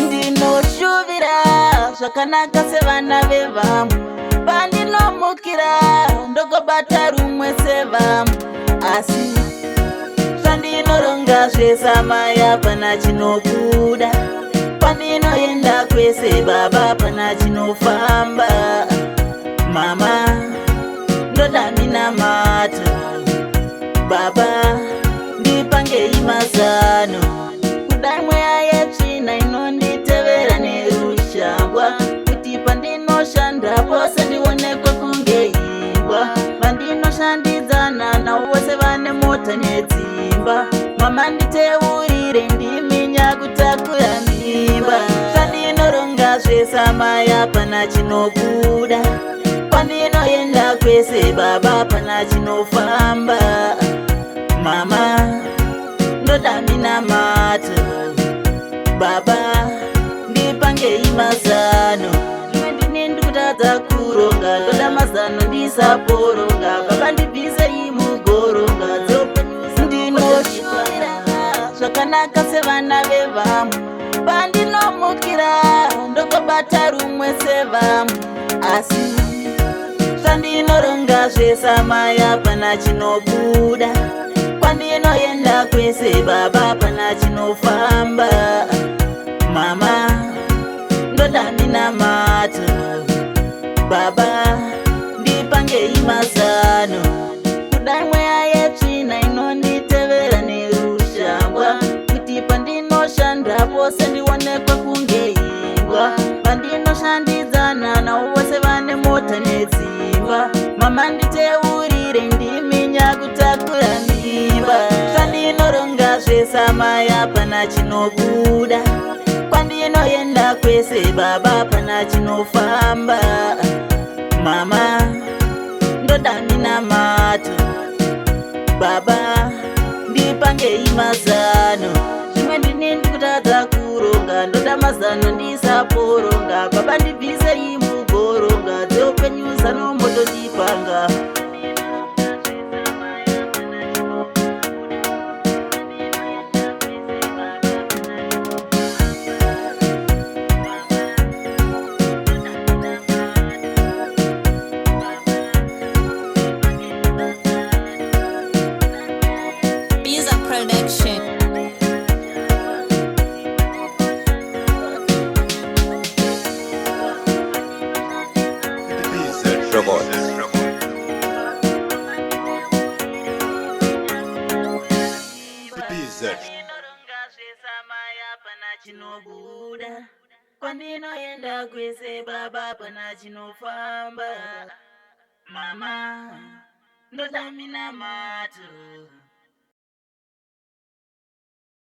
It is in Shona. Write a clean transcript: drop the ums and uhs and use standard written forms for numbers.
ndinoshuvira zvakanaka sevana vevamwe pandinomukira ndogobata rumwe sevamwe asi zvandinoronga zvesamaya pana chinobuda pandinoenda kwese baba pana chinofamba mama ndodaminamata baba ndipangei mazano kudai mweya yetsvina inonditevera nerushambwa kuti pandinoshanda pose ndionekwe kunge imbwa vandinoshandidzana navo vose vane mota nedzimba mama nditeurire ndiminya kutakura mimba zvandinoronga zvesamaya pana chinobuda kwandinoenda kwese baba pana chinofamba mama ndodaminamata baba ndipangei mazano imwe ndine ndikutadza kuronga ndoda mazano ndisaporonga baba ndibvisei mugoronga ndinoshuvira zvakanaka sevana vevamwe pandinomukira ndogobata rumwe sevamwe asi zvandinoronga zvesamaya pana chinobuda kwandinoenda kwese baba pana chinofamba mama ndodaminamata baba ndipangei mazano kudai mweya yetsvina inonditevera nerushambwa kuti pandinoshanda pose ndionekwa kunge imbwa vandinoshandidzana navo vose vane mota nedzimba mama nditeurire ndiminya kutakura mimba zvandinoronga zvesamaya pana chinobuda kwandinoenda kwese baba pana chinofamba mama ndodaminamata baba ndipangei mazano zvimwe ndine ndikutadza kuronga ndoda mazano ndisaporonga baba ndibvisei mugoronga dzeupenyu zanomototipanga Production. chinobuda kwandinoenda kwese baba pana chinofamba mama ndodaminamata